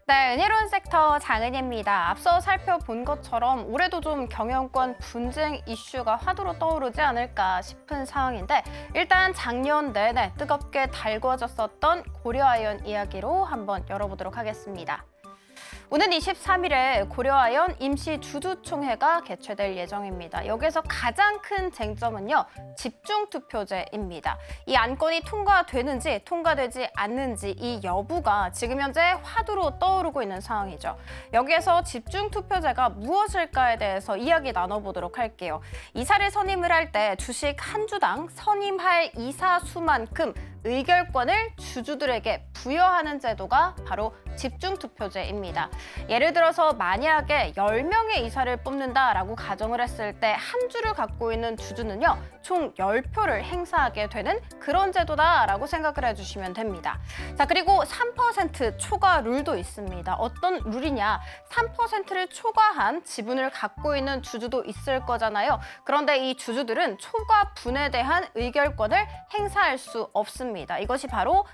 네, 은혜로운 섹터 장은혜입니다. 앞서 살펴본 것처럼 올해도 좀 경영권 분쟁 이슈가 화두로 떠오르지 않을까 싶은 상황인데 일단 작년 내내 뜨겁게 달궈졌었던 고려아연 이야기로 한번 열어보도록 하겠습니다. 오는 23일에 고려아연 임시주주총회가 개최될 예정입니다. 여기서 가장 큰 쟁점은요, 집중투표제입니다. 이 안건이 통과되는지 통과되지 않는지 이 여부가 지금 현재 화두로 떠오르고 있는 상황이죠. 여기에서 집중투표제가 무엇일까에 대해서 이야기 나눠보도록 할게요. 이사를 선임을 할 때 주식 한 주당 선임할 이사 수만큼 의결권을 주주들에게 부여하는 제도가 바로 집중투표제입니다. 예를 들어서 만약에 10명의 이사를 뽑는다라고 가정을 했을 때 한 주를 갖고 있는 주주는요, 총 10표를 행사하게 되는 그런 제도다라고 생각을 해주시면 됩니다. 자, 그리고 3% 초과 룰도 있습니다. 어떤 룰이냐? 3%를 초과한 지분을 갖고 있는 주주도 있을 거잖아요. 그런데 이 주주들은 초과 분에 대한 의결권을 행사할 수 없습니다. 이것이 바로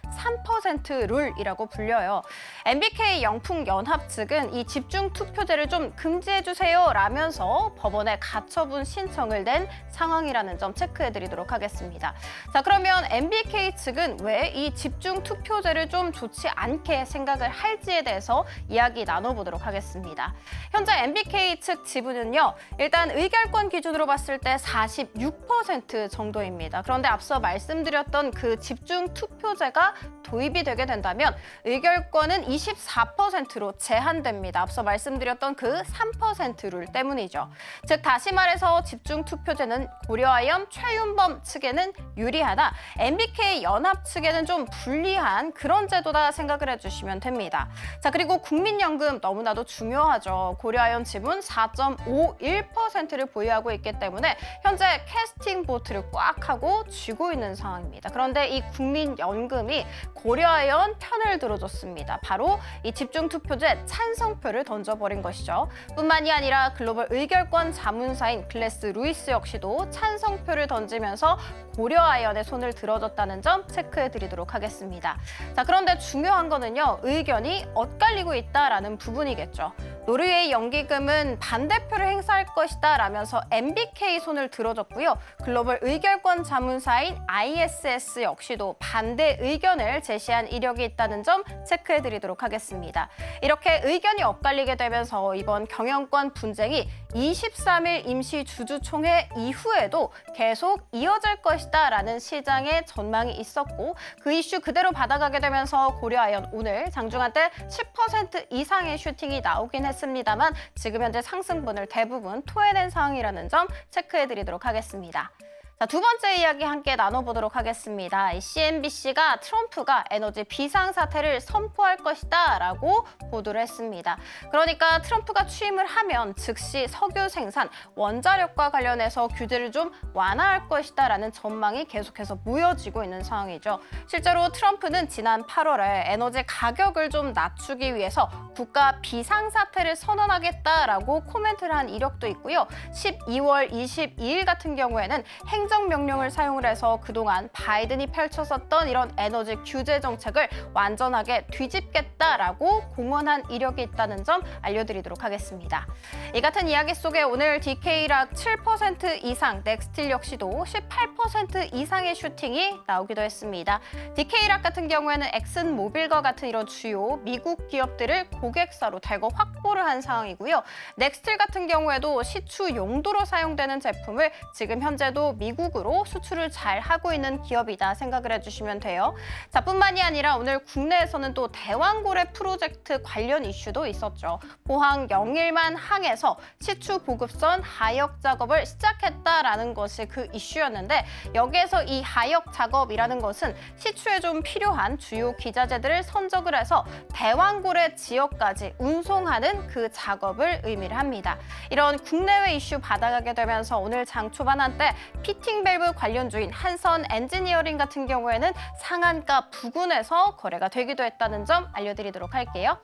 3% 룰이라고 불려요. MBK 영풍연합 측은 이 집중투표제를 좀 금지해주세요 라면서 법원에 가처분 신청을 낸 상황이라는 점 체크해드리도록 하겠습니다. 자, 그러면 MBK 측은 왜 이 집중투표제를 좀 좋지 않게 생각을 할지에 대해서 이야기 나눠보도록 하겠습니다. 현재 MBK 측 지분은요, 일단 의결권 기준으로 봤을 때 46% 정도입니다. 그런데 앞서 말씀드렸던 그 집중투표제가 도입이 되게 된다면 의결권은 24%로 제한됩니다. 앞서 말씀드렸던 그 3% 룰 때문이죠. 즉 다시 말해서 집중투표제는 고려아연 최윤범 측에는 유리하나 MBK 연합 측에는 좀 불리한 그런 제도다 생각을 해주시면 됩니다. 자, 그리고 국민연금 너무나도 중요하죠. 고려아연 지분 4.51%를 보유하고 있기 때문에 현재 캐스팅 보트를 꽉 하고 쥐고 있는 상황입니다. 그런데 이 국민연금이 고려아연 편을 들어줬습니다. 바로 이 집중투표제 찬성표를 던져버린 것이죠. 뿐만이 아니라 글로벌 의결권 자문사인 글래스 루이스 역시도 찬성표를 던지면서 고려아연의 손을 들어줬다는 점 체크해드리도록 하겠습니다. 자, 그런데 중요한 거는요, 의견이 엇갈리고 있다라는 부분이겠죠. 노르웨이 연기금은 반대표를 행사할 것이다 라면서 MBK 손을 들어줬고요. 글로벌 의결권 자문사인 ISS 역시도 반대 의견을 제시한 이력이 있다는 점 체크해드리도록 하겠습니다. 이렇게 의견이 엇갈리게 되면서 이번 경영권 분쟁이 23일 임시주주총회 이후에도 계속 이어질 것이다 라는 시장의 전망이 있었고 그 이슈 그대로 받아가게 되면서 고려아연 오늘 장중한때 10% 이상의 슈팅이 나오긴 했습니다만 지금 현재 상승분을 대부분 토해낸 상황이라는 점 체크해드리도록 하겠습니다. 자, 두 번째 이야기 함께 나눠보도록 하겠습니다. CNBC가 트럼프가 에너지 비상사태를 선포할 것이다 라고 보도를 했습니다. 그러니까 트럼프가 취임을 하면 즉시 석유 생산, 원자력과 관련해서 규제를 좀 완화할 것이다 라는 전망이 계속해서 모여지고 있는 상황이죠. 실제로 트럼프는 지난 8월에 에너지 가격을 좀 낮추기 위해서 국가 비상사태를 선언하겠다라고 코멘트를 한 이력도 있고요. 12월 22일 같은 경우에는 행정명령을 사용을 해서 그동안 바이든이 펼쳤었던 이런 에너지 규제 정책을 완전하게 뒤집겠다라고 공언한 이력이 있다는 점 알려드리도록 하겠습니다. 이 같은 이야기 속에 오늘 DK락 7% 이상, 넥스틸 역시도 18% 이상의 슈팅이 나오기도 했습니다. DK락 같은 경우에는 엑슨모빌과 같은 이런 주요 미국 기업들을 고객사로 대거 확보를 한 상황이고요. 넥스틸 같은 경우에도 시추 용도로 사용되는 제품을 지금 현재도 미국으로 수출을 잘 하고 있는 기업이다 생각을 해주시면 돼요. 자, 뿐만이 아니라 오늘 국내에서는 또 대왕고래 프로젝트 관련 이슈도 있었죠. 포항 영일만 항에서 시추 보급선 하역 작업을 시작했다라는 것이 그 이슈였는데 여기에서 이 하역 작업이라는 것은 시추에 좀 필요한 주요 기자재들을 선적을 해서 대왕고래 지역까지 운송하는 그 작업을 의미를 합니다. 이런 국내외 이슈 받아가게 되면서 오늘 장 초반 한때 PT 슈팅 밸브 관련주인 한선 엔지니어링 같은 경우에는 상한가 부근에서 거래가 되기도 했다는 점 알려드리도록 할게요.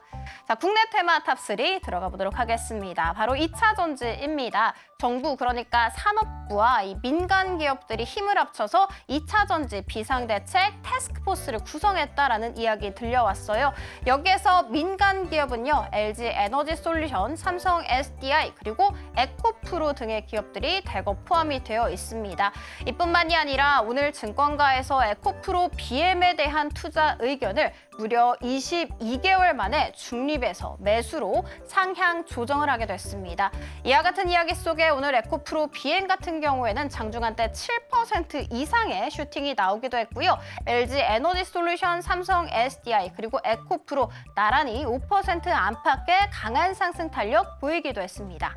자, 국내 테마 탑3 들어가 보도록 하겠습니다. 바로 2차 전지입니다. 정부 그러니까 산업부와 이 민간 기업들이 힘을 합쳐서 2차 전지 비상대책 태스크포스를 구성했다라는 이야기 들려왔어요. 여기에서 민간 기업은요, LG 에너지 솔루션, 삼성 SDI 그리고 에코프로 등의 기업들이 대거 포함이 되어 있습니다. 이뿐만이 아니라 오늘 증권가에서 에코프로 BM에 대한 투자 의견을 무려 22개월 만에 중립에서 매수로 상향 조정을 하게 됐습니다. 이와 같은 이야기 속에 오늘 에코프로 BM 같은 경우에는 장중한때 7% 이상의 슈팅이 나오기도 했고요. LG 에너지 솔루션, 삼성 SDI 그리고 에코프로 나란히 5% 안팎의 강한 상승 탄력 보이기도 했습니다.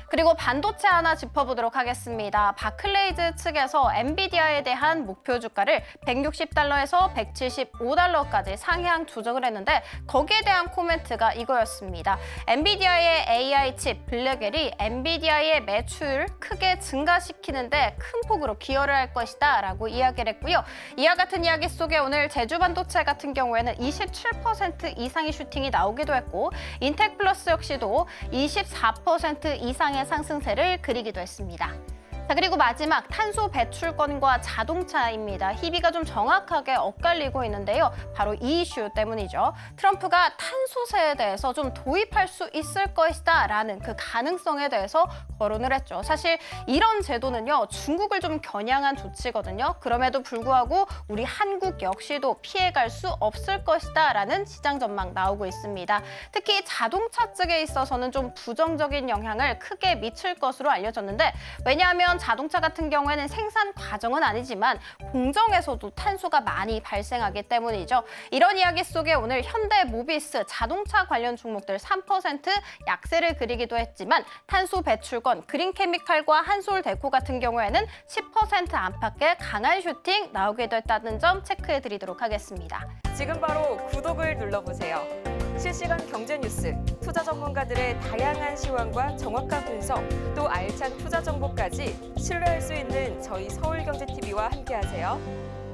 그리고 반도체 하나 짚어보도록 하겠습니다. 바클레이즈 측에서 엔비디아에 대한 목표 주가를 160달러에서 175달러까지 상향 조정을 했는데 거기에 대한 코멘트가 이거였습니다. 엔비디아의 AI 칩 블랙웰이 엔비디아의 매출 크게 증가시키는데 큰 폭으로 기여를 할 것이다 라고 이야기를 했고요. 이와 같은 이야기 속에 오늘 제주반도체 같은 경우에는 27% 이상의 슈팅이 나오기도 했고 인텍플러스 역시도 24% 이상의 상승세를 그리기도 했습니다. 자, 그리고 마지막 탄소 배출권과 자동차입니다. 희비가 좀 정확하게 엇갈리고 있는데요. 바로 이 이슈 때문이죠. 트럼프가 탄소세에 대해서 좀 도입할 수 있을 것이다 라는 그 가능성에 대해서 거론을 했죠. 사실 이런 제도는요, 중국을 좀 겨냥한 조치거든요. 그럼에도 불구하고 우리 한국 역시도 피해갈 수 없을 것이다 라는 시장 전망 나오고 있습니다. 특히 자동차 측에 있어서는 좀 부정적인 영향을 크게 미칠 것으로 알려졌는데, 왜냐하면 자동차 같은 경우에는 생산 과정은 아니지만 공정에서도 탄소가 많이 발생하기 때문이죠. 이런 이야기 속에 오늘 현대모비스 자동차 관련 종목들 3% 약세를 그리기도 했지만 탄소 배출권, 그린케미칼과 한솔데코 같은 경우에는 10% 안팎의 강한 슈팅 나오기도 했다는 점 체크해드리도록 하겠습니다. 지금 바로 구독을 눌러보세요. 실시간 경제 뉴스, 투자 전문가들의 다양한 시황과 정확한 분석, 또 알찬 투자 정보까지 신뢰할 수 있는 저희 서울경제TV와 함께하세요.